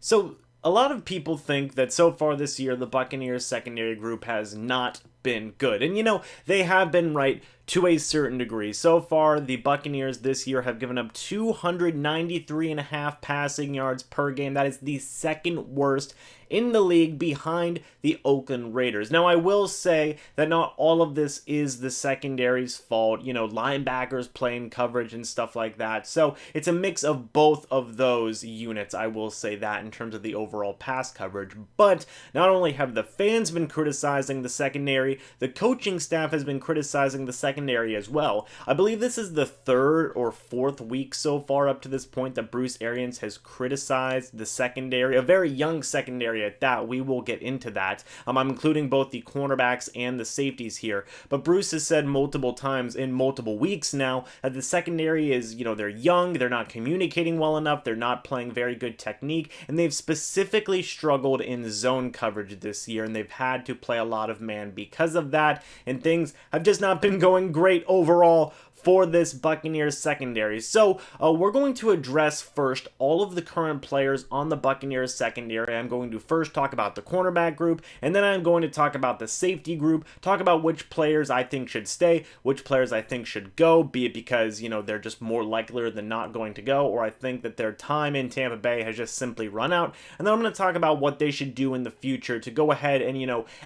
So, a lot of people think that so far this year, the Buccaneers secondary group has not been good. And they have been right to a certain degree. So far, the Buccaneers this year have given up 293.5 passing yards per game. That is the second worst in the league behind the Oakland Raiders. Now, I will say that not all of this is the secondary's fault. Linebackers playing coverage and stuff like that. So it's a mix of both of those units, I will say that, in terms of the overall pass coverage. But not only have the fans been criticizing the secondary, the coaching staff has been criticizing the secondary as well. I believe this is the third or fourth week so far up to this point that Bruce Arians has criticized the secondary, a very young secondary at that. We will get into that. I'm including both the cornerbacks and the safeties here. But Bruce has said multiple times in multiple weeks now that the secondary is, they're young, they're not communicating well enough, they're not playing very good technique, and they've specifically struggled in zone coverage this year, and they've had to play a lot of man because of that, and things have just not been going great overall for this Buccaneers secondary. So we're going to address first all of the current players on the Buccaneers secondary. I'm going to first talk about the cornerback group, and then I'm going to talk about the safety group, talk about which players I think should stay, which players I think should go, be it because, they're just more likelier than not going to go, or I think that their time in Tampa Bay has just simply run out. And then I'm going to talk about what they should do in the future to go ahead and,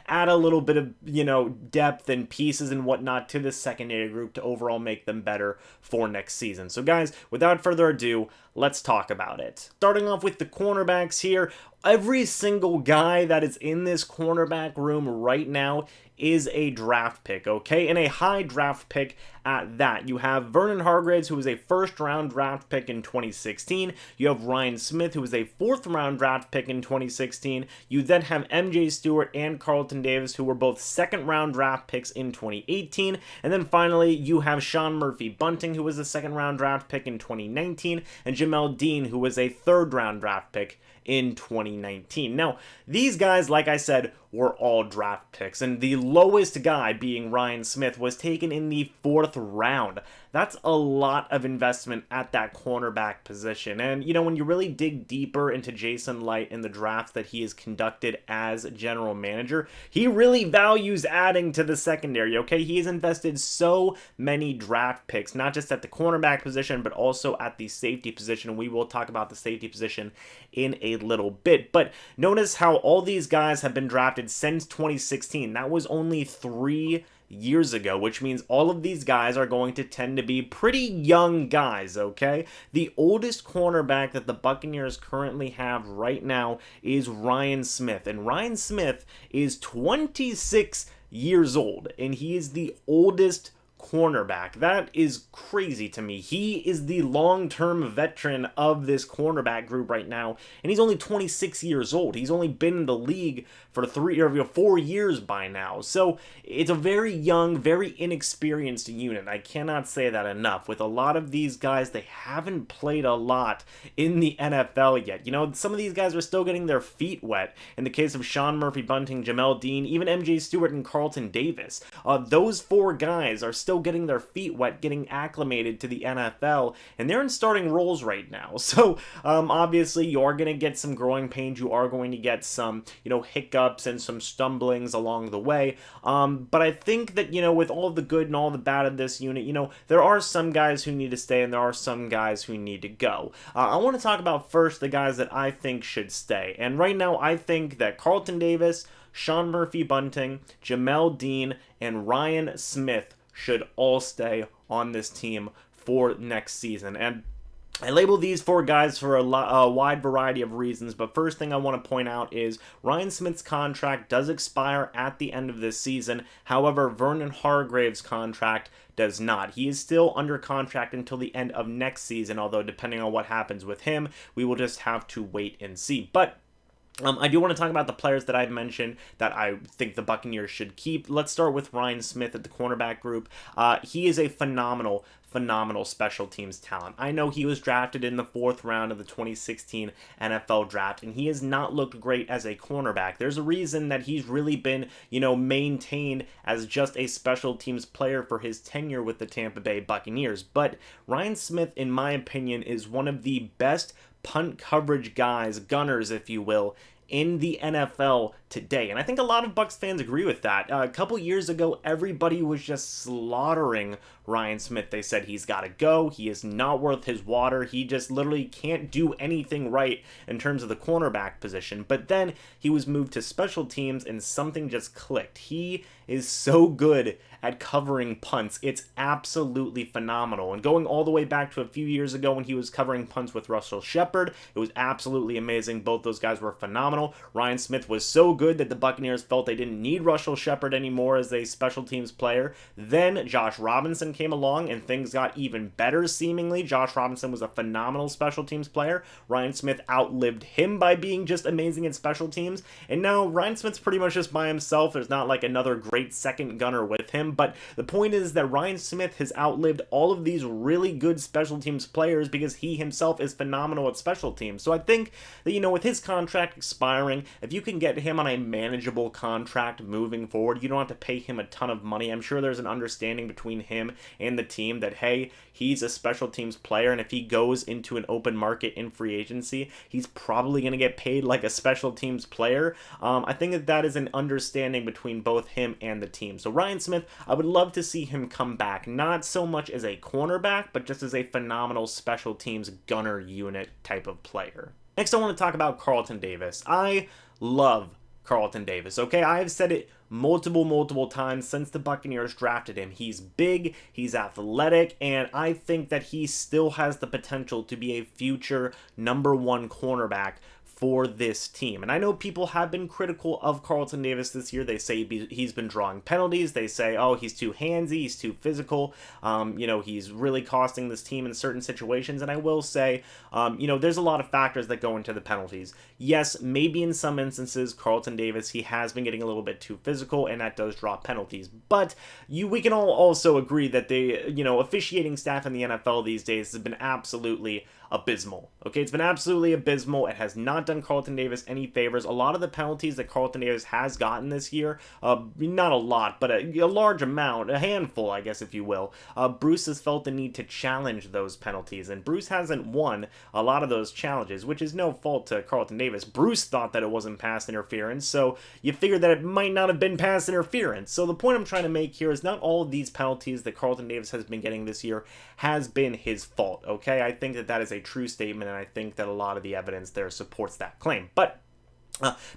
add a little bit of, depth and pieces and whatnot to this secondary group to overall make them better for next season. So guys, without further ado, let's talk about it. Starting off with the cornerbacks here, every single guy that is in this cornerback room right now is a draft pick, okay? And a high draft pick at that. You have Vernon Hargreaves, who was a first-round draft pick in 2016. You have Ryan Smith, who was a fourth-round draft pick in 2016. You then have MJ Stewart and Carlton Davis, who were both second-round draft picks in 2018. And then finally, you have Shaun Bunting, who was a second-round draft pick in 2019, and Jamel Dean, who was a third-round draft pick in 2019. Now, these guys, like I said, were all draft picks, and the lowest guy, being Ryan Smith, was taken in the fourth round. That's a lot of investment at that cornerback position. And, when you really dig deeper into Jason Light and the drafts that he has conducted as general manager, he really values adding to the secondary, okay? He has invested so many draft picks, not just at the cornerback position, but also at the safety position. We will talk about the safety position in a little bit. But notice how all these guys have been drafted since 2016. That was only 3 years ago, which means all of these guys are going to tend to be pretty young guys, okay? The oldest cornerback that the Buccaneers currently have right now is Ryan Smith, and Ryan Smith is 26 years old, and he is the oldest cornerback. That is crazy to me. He is the long-term veteran of this cornerback group right now, and he's only 26 years old. He's only been in the league for 3 or 4 years by now. So it's a very young, very inexperienced unit. I cannot say that enough. With a lot of these guys, they haven't played a lot in the NFL yet. Some of these guys are still getting their feet wet. In the case of Shaun Bunting, Jamel Dean, even MJ Stewart and Carlton Davis. Those 4 guys are still getting their feet wet, getting acclimated to the NFL, and they're in starting roles right now. So obviously you are going to get some growing pains, you are going to get some hiccups and some stumblings along the way, but I think that with all the good and all the bad of this unit, there are some guys who need to stay and there are some guys who need to go. I want to talk about first the guys that I think should stay, and right now I think that Carlton Davis, Shaun Bunting, Jamel Dean, and Ryan Smith should all stay on this team for next season. And I label these 4 guys for a wide variety of reasons, but first thing I want to point out is Ryan Smith's contract does expire at the end of this season. However, Vernon Hargreaves' contract does not. He is still under contract until the end of next season, although depending on what happens with him, we will just have to wait and see. But I do want to talk about the players that I've mentioned that I think the Buccaneers should keep. Let's start with Ryan Smith at the cornerback group. He is a phenomenal special teams talent. I know he was drafted in the 4th round of the 2016 NFL draft, and he has not looked great as a cornerback. There's a reason that he's really been, maintained as just a special teams player for his tenure with the Tampa Bay Buccaneers. But Ryan Smith, in my opinion, is one of the best punt coverage guys, gunners, if you will, in the NFL today. And I think a lot of Bucs fans agree with that. A couple years ago, everybody was just slaughtering Ryan Smith. They said he's got to go. He is not worth his water. He just literally can't do anything right in terms of the cornerback position. But then he was moved to special teams and something just clicked. He is so good at covering punts. It's absolutely phenomenal. And going all the way back to a few years ago when he was covering punts with Russell Shepard, it was absolutely amazing. Both those guys were phenomenal. Ryan Smith was so good that the Buccaneers felt they didn't need Russell Shepard anymore as a special teams player. Then Josh Robinson came along and things got even better seemingly. Josh Robinson was a phenomenal special teams player. Ryan Smith outlived him by being just amazing at special teams. And now Ryan Smith's pretty much just by himself. There's not like another great second gunner with him. But the point is that Ryan Smith has outlived all of these really good special teams players because he himself is phenomenal at special teams. So I think that, you know, with his contract expiring, if you can get him on a manageable contract moving forward, you don't have to pay him a ton of money. I'm sure there's an understanding between him and the team that, hey, he's a special teams player, and if he goes into an open market in free agency, he's probably going to get paid like a special teams player. I think that is an understanding between both him and the team. So Ryan Smith, I would love to see him come back, not so much as a cornerback, but just as a phenomenal special teams gunner unit type of player. Next, I want to talk about Carlton Davis. I love Carlton Davis, okay? I have said it multiple times since the Buccaneers drafted him. He's big, he's athletic, and I think that he still has the potential to be a future #1 cornerback for this team. And I know people have been critical of Carlton Davis this year. They say he's been drawing penalties. They say, oh, he's too handsy, he's too physical. You know, he's really costing this team in certain situations. And I will say, you know, there's a lot of factors that go into the penalties. Yes, maybe in some instances, Carlton Davis, he has been getting a little bit too physical, and that does draw penalties. But we can all also agree that the, you know, officiating staff in the NFL these days has been absolutely abysmal. Okay, it's been absolutely abysmal. It has not done Carlton Davis any favors. A lot of the penalties that Carlton Davis has gotten this year, not a lot, but a large amount, a handful, I guess, if you will, Bruce has felt the need to challenge those penalties, and Bruce hasn't won a lot of those challenges, which is no fault to Carlton Davis. Bruce thought that it wasn't pass interference, so you figure that it might not have been pass interference. So the point I'm trying to make here is not all of these penalties that Carlton Davis has been getting this year has been his fault, okay? I think that that is a true statement, and I think that a lot of the evidence there supports that claim. But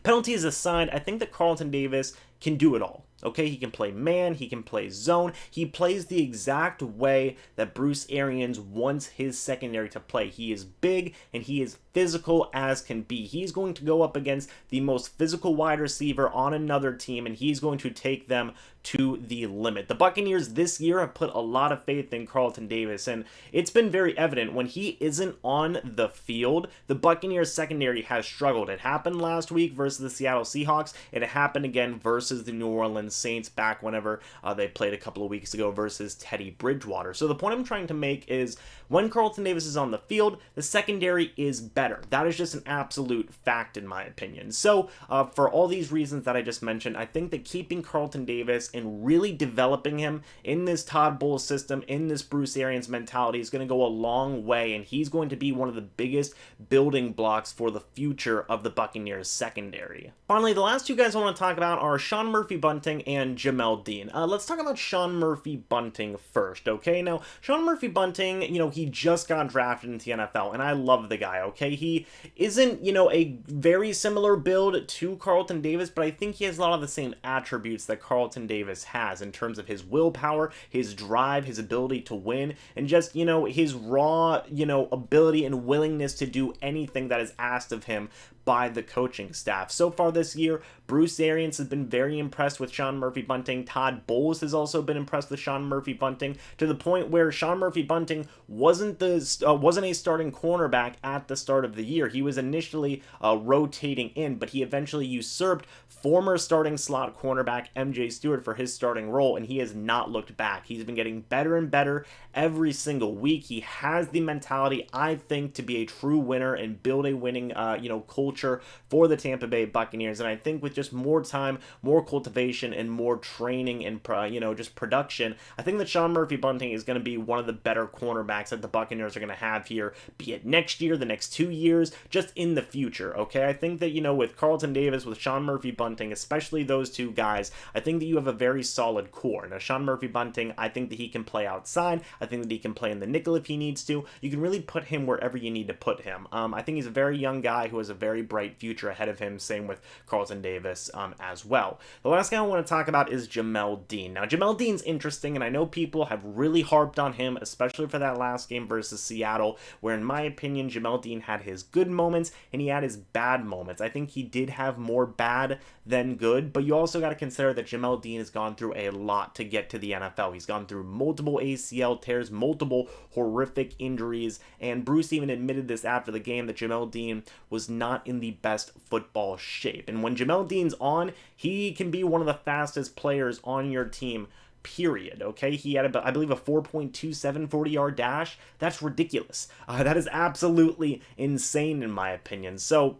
penalties aside, I think that Carlton Davis can do it all. Okay, he can play man, he can play zone, he plays the exact way that Bruce Arians wants his secondary to play. He is big and he is physical as can be. He's going to go up against the most physical wide receiver on another team, and he's going to take them to the limit. The Buccaneers this year have put a lot of faith in Carlton Davis, and it's been very evident when he isn't on the field, the Buccaneers secondary has struggled. It happened last week versus the Seattle Seahawks. It happened again versus the New Orleans Saints back whenever they played a couple of weeks ago versus Teddy Bridgewater. So the point I'm trying to make is when Carlton Davis is on the field, the secondary is better. That is just an absolute fact in my opinion. So for all these reasons that I just mentioned, I think that keeping Carlton Davis and really developing him in this Todd Bowles system, in this Bruce Arians mentality is going to go a long way, and he's going to be one of the biggest building blocks for the future of the Buccaneers secondary. Finally, the last two guys I want to talk about are Sean Murphy-Bunting and Jamel Dean. Let's talk about Sean Murphy-Bunting first, okay? Now, Sean Murphy-Bunting, you know, he just got drafted into the NFL, and I love the guy, okay? He isn't, you know, a very similar build to Carlton Davis, but I think he has a lot of the same attributes that Carlton Davis has in terms of his willpower, his drive, his ability to win, and just, you know, his raw, you know, ability and willingness to do anything that is asked of him by the coaching staff. So far this year, Bruce Arians has been very impressed with Sean Murphy-Bunting. Todd Bowles has also been impressed with Sean Murphy-Bunting to the point where Sean Murphy-Bunting wasn't a starting cornerback at the start of the year. He was initially rotating in, but he eventually usurped former starting slot cornerback MJ Stewart for his starting role, and he has not looked back. He's been getting better and better every single week. He has the mentality, I think, to be a true winner and build a winning, you know, culture for the Tampa Bay Buccaneers. And I think with just more time, more cultivation, and more training and, you know, just production, I think that Sean Murphy-Bunting is going to be one of the better cornerbacks that the Buccaneers are going to have here, be it next year, the next 2 2 years, just in the future, okay? I think that, with Carlton Davis, with Shaun Murphy-Bunting, especially those two guys, I think that you have a very solid core. Now, Shaun Murphy-Bunting, I think that he can play outside. I think that he can play in the nickel if he needs to. You can really put him wherever you need to put him. I think he's a very young guy who has a very bright future ahead of him. Same with Carlton Davis as well. The last guy I want to talk about is Jamel Dean. Now, Jamel Dean's interesting, and I know people have really harped on him, especially for that last game versus Seattle, where in my opinion, Jamel Dean had his good moments and he had his bad moments. I think he did have more bad than good, but you also got to consider that Jamel Dean has gone through a lot to get to the NFL. He's gone through multiple ACL tears, multiple horrific injuries, and Bruce even admitted this after the game, that Jamel Dean was not in the best football shape. And when Jamel Dean's on, he can be one of the fastest players on your team, period. Okay, he had I believe a 4.27 40-yard dash. That's ridiculous. That is absolutely insane in my opinion. So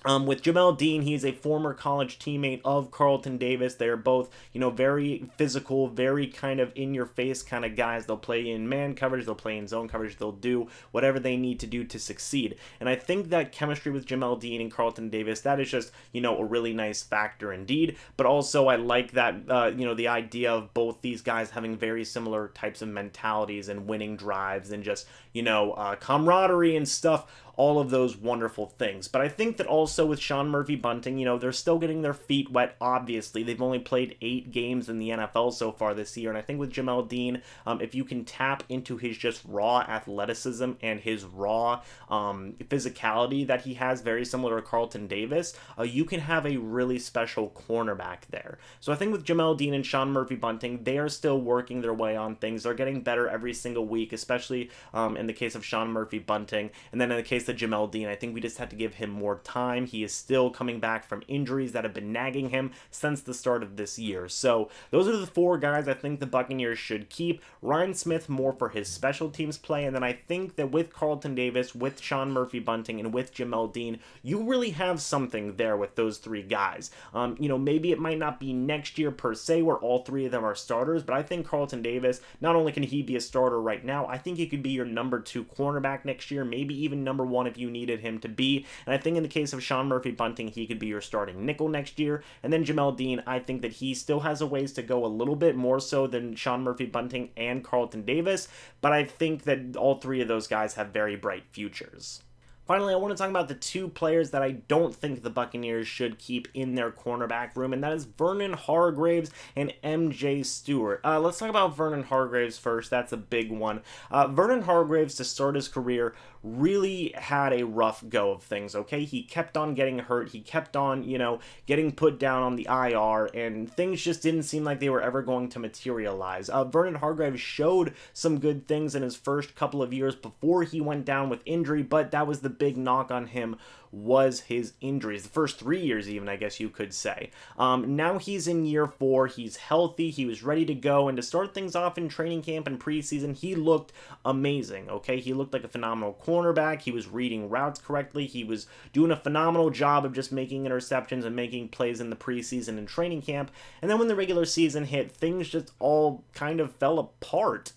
with Jamel Dean, he's a former college teammate of Carlton Davis. They're both, very physical, very kind of in-your-face kind of guys. They'll play in man coverage, they'll play in zone coverage, they'll do whatever they need to do to succeed. And I think that chemistry with Jamel Dean and Carlton Davis, that is just, a really nice factor indeed. But also I like that, the idea of both these guys having very similar types of mentalities and winning drives and just, camaraderie and stuff. All of those wonderful things. But I think that also with Shaun Murphy-Bunting, they're still getting their feet wet, obviously. They've only played 8 games in the NFL so far this year, and I think with Jamel Dean, if you can tap into his just raw athleticism and his raw physicality that he has, very similar to Carlton Davis, you can have a really special cornerback there. So I think with Jamel Dean and Shaun Murphy-Bunting, they are still working their way on things. They're getting better every single week, especially in the case of Shaun Murphy-Bunting, and then in the case of Jamel Dean, I think we just have to give him more time. He is still coming back from injuries that have been nagging him since the start of this year. So those are the 4 guys I think the Buccaneers should keep. Ryan Smith more for his special teams play, and then I think that with Carlton Davis, with Shaun Murphy-Bunting, and with Jamel Dean, you really have something there with those 3 guys. Maybe it might not be next year per se where all 3 of them are starters, but I think Carlton Davis, not only can he be a starter right now, I think he could be your number 2 cornerback next year, maybe even number 1 if you needed him to be. And I think in the case of Shaun Murphy-Bunting, he could be your starting nickel next year. And then Jamel Dean, I think that he still has a ways to go, a little bit more so than Shaun Murphy-Bunting and Carlton Davis, but I think that all 3 of those guys have very bright futures. Finally, I want to talk about the 2 players that I don't think the Buccaneers should keep in their cornerback room, and that is Vernon Hargreaves and MJ Stewart. Let's talk about Vernon Hargreaves first. That's a big one. Vernon Hargreaves, to start his career, really had a rough go of things, okay? He kept on getting hurt. He kept on, getting put down on the IR, and things just didn't seem like they were ever going to materialize. Vernon Hargreaves showed some good things in his first couple of years before he went down with injury, but that was the big knock on him, was his injuries. The first 3 years even, I guess you could say. Now he's in year 4. He's healthy. He was ready to go. And to start things off in training camp and preseason, he looked amazing, okay? He looked like a phenomenal cornerback. He was reading routes correctly. He was doing a phenomenal job of just making interceptions and making plays in the preseason and training camp. And then when the regular season hit, things just all kind of fell apart.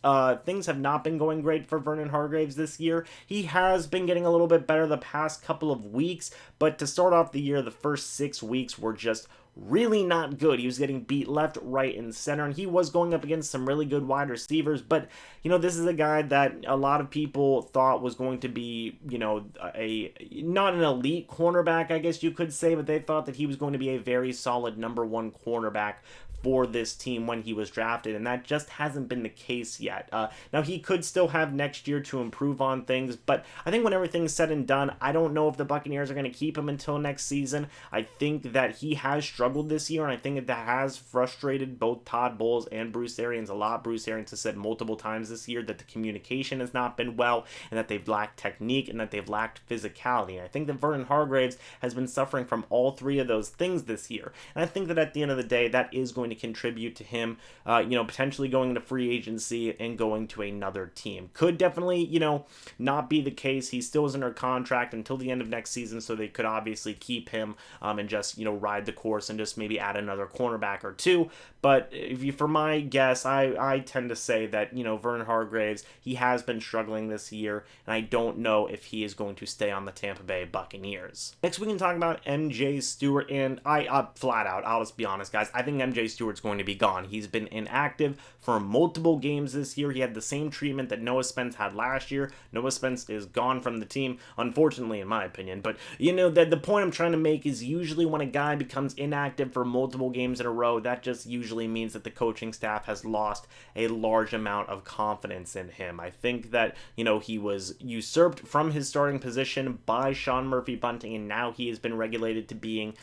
Things have not been going great for Vernon Hargreaves this year. He has been getting a little bit better the past couple of weeks, but to start off the year, the first 6 weeks were just really not good. He was getting beat left, right, and center, and he was going up against some really good wide receivers, but, this is a guy that a lot of people thought was going to be, not an elite cornerback, I guess you could say, but they thought that he was going to be a very solid number 1 cornerback for this team when he was drafted, and that just hasn't been the case yet. Now, he could still have next year to improve on things, but I think when everything's said and done, I don't know if the Buccaneers are going to keep him until next season. I think that he has struggled this year, and I think that has frustrated both Todd Bowles and Bruce Arians a lot. Bruce Arians has said multiple times this year that the communication has not been well, and that they've lacked technique, and that they've lacked physicality. And I think that Vernon Hargreaves has been suffering from all 3 of those things this year, and I think that at the end of the day, that is going to contribute to him, potentially going into free agency and going to another team. Could definitely, not be the case. He still is under contract until the end of next season, so they could obviously keep him and just, ride the course and just maybe add another cornerback or two. But for my guess, I tend to say that, Vernon Hargreaves, he has been struggling this year, and I don't know if he is going to stay on the Tampa Bay Buccaneers. Next, we can talk about MJ Stewart, and I flat out, I'll just be honest, guys, I think MJ Stewart's going to be gone. He's been inactive for multiple games this year. He had the same treatment that Noah Spence had last year. Noah Spence is gone from the team, unfortunately, in my opinion. But, the point I'm trying to make is usually when a guy becomes inactive for multiple games in a row, that just usually means that the coaching staff has lost a large amount of confidence in him. I think that, he was usurped from his starting position by Shaun Bunting, and now he has been regulated to being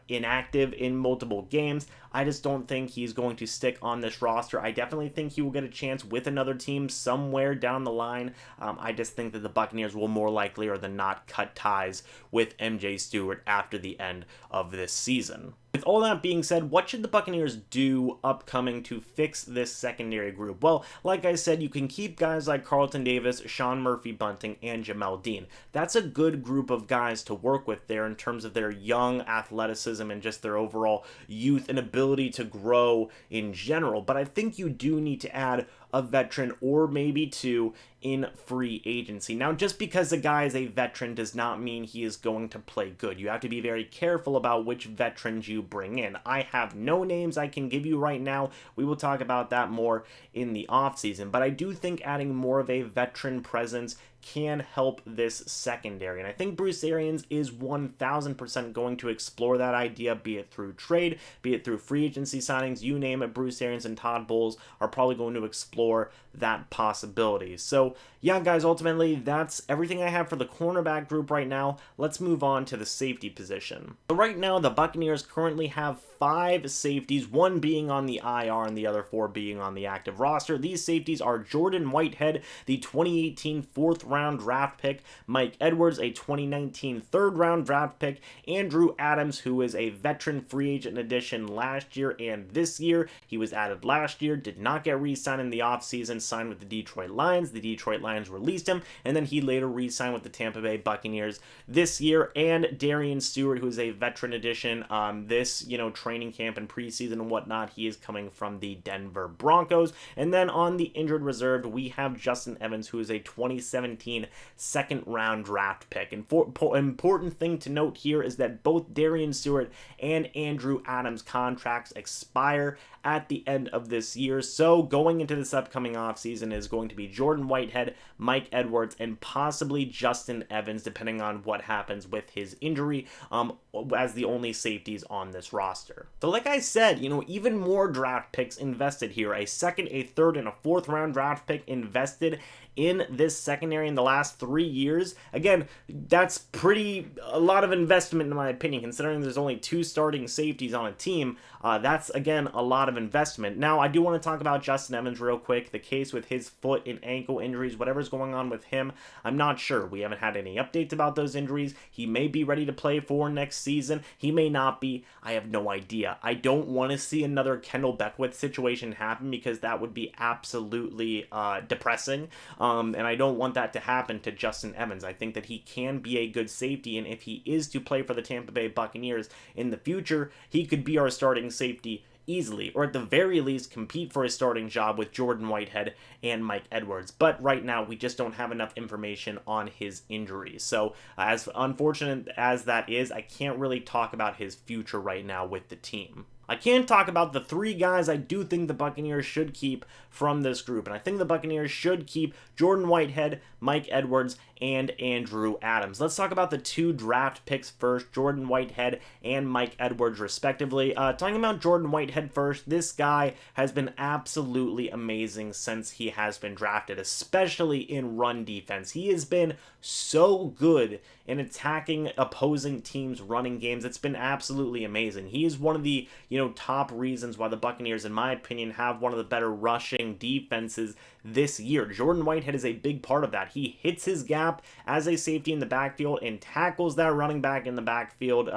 inactive in multiple games. I just don't think he's going to stick on this roster. I definitely think he will get a chance with another team somewhere down the line. I just think that the Buccaneers will more likely or than not cut ties with MJ Stewart after the end of this season. With all that being said, what should the Buccaneers do upcoming to fix this secondary group? Well, like I said, you can keep guys like Carlton Davis, Shaun Bunting, and Jamel Dean. That's a good group of guys to work with there in terms of their young athleticism and just their overall youth and ability to grow in general. But I think you do need to add a veteran or maybe two in free agency. Now, just because a guy is a veteran does not mean he is going to play good. You have to be very careful about which veterans you bring in. I have no names I can give you right now. We will talk about that more in the offseason, but I do think adding more of a veteran presence can help this secondary. And I think Bruce Arians is 1000% going to explore that idea, be it through trade, be it through free agency signings, you name it. Bruce Arians and Todd Bowles are probably going to explore that possibility. So yeah, guys, ultimately that's everything I have for the cornerback group right now. Let's move on to the safety position. So right now, the Buccaneers currently have 5 safeties, one being on the IR and the other 4 being on the active roster. These safeties are Jordan Whitehead, the 2018 4th-round draft pick, Mike Edwards, a 2019 3rd-round draft pick, Andrew Adams, who is a veteran free agent addition last year and this year. He was added last year, did not get re-signed in the offseason, signed with the Detroit Lions. The Detroit Lions released him, and then he later re-signed with the Tampa Bay Buccaneers this year. And Darian Stewart, who is a veteran addition this, training camp and preseason and whatnot. He is coming from the Denver Broncos. And then on the injured reserve, we have Justin Evans, who is a 2017 2nd-round draft pick. And important thing to note here is that both Darian Stewart and Andrew Adams' contracts expire at the end of this year. So going into this upcoming offseason is going to be Jordan Whitehead, Mike Edwards, and possibly Justin Evans, depending on what happens with his injury, as the only safeties on this roster. So like I said, even more draft picks invested here. A 2nd, a 3rd, and a 4th-round draft pick invested in this secondary in the last 3 years. Again, that's a lot of investment in my opinion, considering there's only 2 starting safeties on a team. That's, again, a lot of investment. Now, I do want to talk about Justin Evans real quick. The case with his foot and ankle injuries, whatever's going on with him, I'm not sure. We haven't had any updates about those injuries. He may be ready to play for next season. He may not be. I have no idea. I don't want to see another Kendall Beckwith situation happen because that would be absolutely depressing. And I don't want that to happen to Justin Evans. I think that he can be a good safety, and if he is to play for the Tampa Bay Buccaneers in the future, he could be our starting safety easily, or at the very least compete for a starting job with Jordan Whitehead and Mike Edwards. But right now, we just don't have enough information on his injuries. So as unfortunate as that is, I can't really talk about his future right now with the team. I can talk about the 3 guys I do think the Buccaneers should keep from this group. And I think the Buccaneers should keep Jordan Whitehead, Mike Edwards, and Andrew Adams. Let's talk about the 2 draft picks first, Jordan Whitehead and Mike Edwards, respectively. Talking about Jordan Whitehead first, this guy has been absolutely amazing since he has been drafted, especially in run defense. He has been so good in attacking opposing teams' running games. It's been absolutely amazing. He is one of the, top reasons why the Buccaneers, in my opinion, have one of the better rushing defenses this year. Jordan Whitehead is a big part of that. He hits his gap as a safety in the backfield and tackles that running back in the backfield,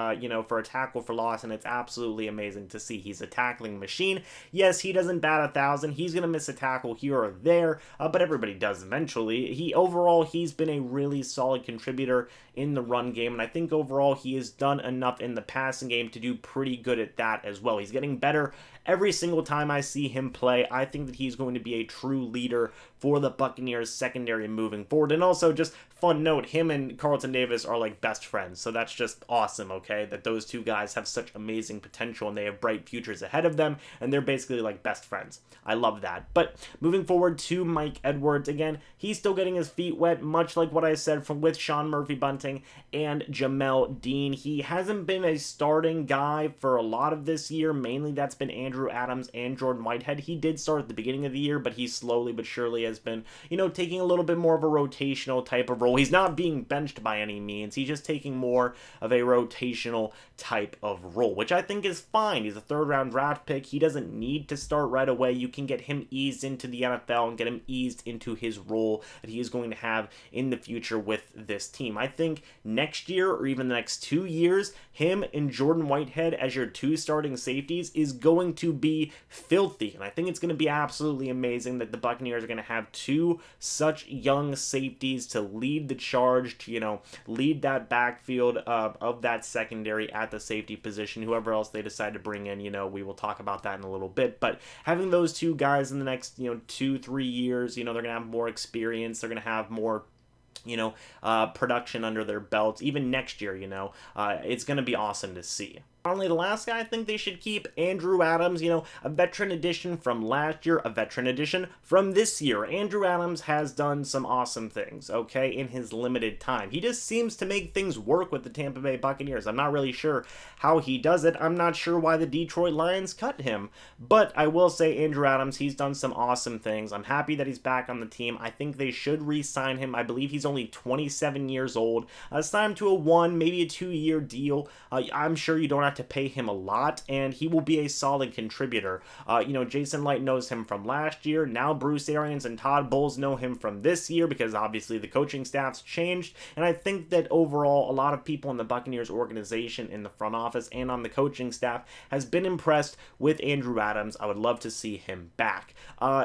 for a tackle for loss, and it's absolutely amazing to see. He's a tackling machine. Yes, he doesn't bat 1,000. He's going to miss a tackle here or there, but everybody does eventually. He's been a really solid contributor in the run game, and I think overall he has done enough in the passing game to do pretty good at that as well. He's getting better every single time I see him play. I think that he's going to be a true leader for the Buccaneers secondary moving forward. And also, just fun note, him and Carlton Davis are like best friends, so that's just awesome, okay, that those two guys have such amazing potential and they have bright futures ahead of them, and they're basically like best friends. I love that. But moving forward to Mike Edwards, again, he's still getting his feet wet, much like what I said with Shaun Bunting and Jamel Dean. He hasn't been a starting guy for a lot of this year. Mainly that's been Andrew Adams and Jordan Whitehead. He did start at the beginning of the year, but he slowly but surely has been, taking a little bit more of a rotational type of role. He's not being benched by any means. He's just taking more of a rotational type of role, which I think is fine. He's a third-round draft pick. He doesn't need to start right away. You can get him eased into the NFL and get him eased into his role that he is going to have in the future with this team. I think next year or even the next 2 years, him and Jordan Whitehead as your two starting safeties is going to be filthy. And I think it's going to be absolutely amazing that the Buccaneers are going to have two such young safeties to lead the charge, to, lead that backfield of that secondary at the safety position. Whoever else they decide to bring in, we will talk about that in a little bit. But having those two guys in the next, 2-3 years, they're going to have more experience. They're going to have more production under their belts. Even next year, it's going to be awesome to see. Finally, the last guy I think they should keep, Andrew Adams, a veteran addition from last year, a veteran addition from this year. Andrew Adams has done some awesome things, okay, in his limited time. He just seems to make things work with the Tampa Bay Buccaneers. I'm not really sure how he does it. I'm not sure why the Detroit Lions cut him, but I will say Andrew Adams, he's done some awesome things. I'm happy that he's back on the team. I think they should re-sign him. I believe he's only 27 years old. Sign him to a maybe a 2-year deal. I'm sure you don't have to pay him a lot, and he will be a solid contributor. Jason Light knows him from last year. Now Bruce Arians and Todd Bowles know him from this year because obviously the coaching staff's changed, and I think that overall a lot of people in the Buccaneers organization, in the front office and on the coaching staff, has been impressed with Andrew Adams. I would love to see him back.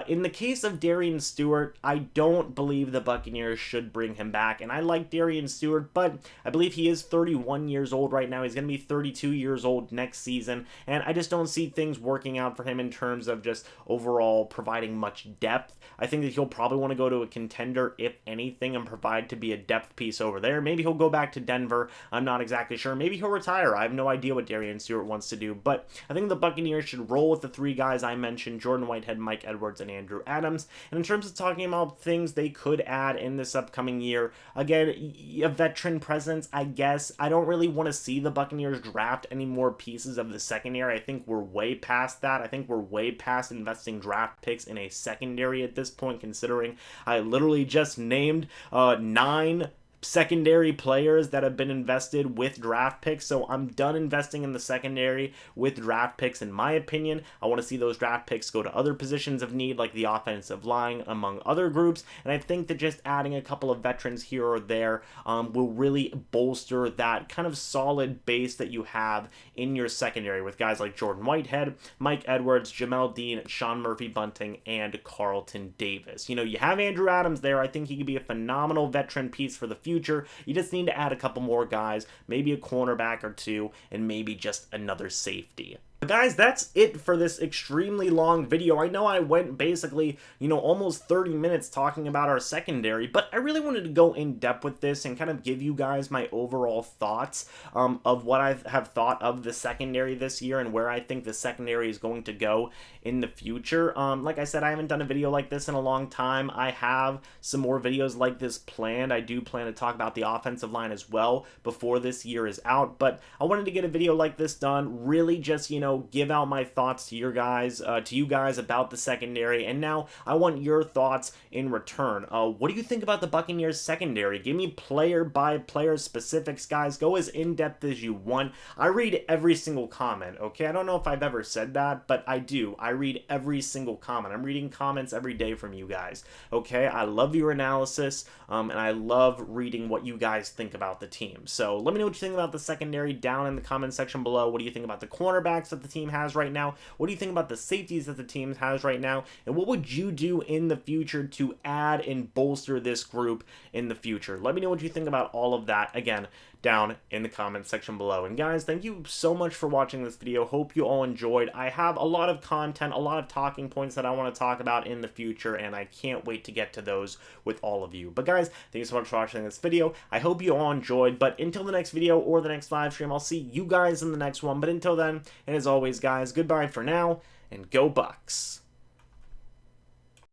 In the case of Darian Stewart, I don't believe the Buccaneers should bring him back, and I like Darian Stewart, but I believe he is 31 years old right now. He's going to be 32 years old next season, and I just don't see things working out for him in terms of just overall providing much depth. I think that he'll probably want to go to a contender, if anything, and provide to be a depth piece over there. Maybe he'll go back to Denver. I'm not exactly sure. Maybe he'll retire. I have no idea what Darian Stewart wants to do, but I think the Buccaneers should roll with the three guys I mentioned, Jordan Whitehead, Mike Edwards, and Andrew Adams. And in terms of talking about things they could add in this upcoming year, again, a veteran presence, I guess. I don't really want to see the Buccaneers draft any more pieces of the secondary. I think we're way past that. I think we're way past investing draft picks in a secondary at this point, considering I literally just named 9 secondary players that have been invested with draft picks. So I'm done investing in the secondary with draft picks, in my opinion. I want to see those draft picks go to other positions of need, like the offensive line, among other groups. And I think that just adding a couple of veterans here or there will really bolster that kind of solid base that you have in your secondary with guys like Jordan Whitehead, Mike Edwards, Jamel Dean, Shaun Bunting, and Carlton Davis. You have Andrew Adams there. I think he could be a phenomenal veteran piece for the future. You just need to add a couple more guys, maybe a cornerback or two, and maybe just another safety. Guys, that's it for this extremely long video. I know I went basically, almost 30 minutes talking about our secondary, but I really wanted to go in depth with this and kind of give you guys my overall thoughts of what I have thought of the secondary this year and where I think the secondary is going to go in the future. Like I said, I haven't done a video like this in a long time. I have some more videos like this planned. I do plan to talk about the offensive line as well before this year is out, but I wanted to get a video like this done, really just, give out my thoughts to you guys about the secondary, and now I want your thoughts in return. What do you think about the Buccaneers secondary? Give me player by player specifics, guys. Go as in-depth as you want. I read every single comment, okay? I don't know if I've ever said that, but I do. I read every single comment. I'm reading comments every day from you guys, okay? I love your analysis, and I love reading what you guys think about the team. So let me know what you think about the secondary down in the comment section below. What do you think about the cornerbacks that the team has right now? What do you think about the safeties that the team has right now? And what would you do in the future to add and bolster this group in the future? Let me know what you think about all of that, again, down in the comment section below. And guys, thank you so much for watching this video. Hope you all enjoyed. I have a lot of content, a lot of talking points that I want to talk about in the future, and I can't wait to get to those with all of you. But guys, thank you so much for watching this video. I hope you all enjoyed, but until the next video or the next live stream, I'll see you guys in the next one. But until then, and as always, guys, goodbye for now, and go Bucs.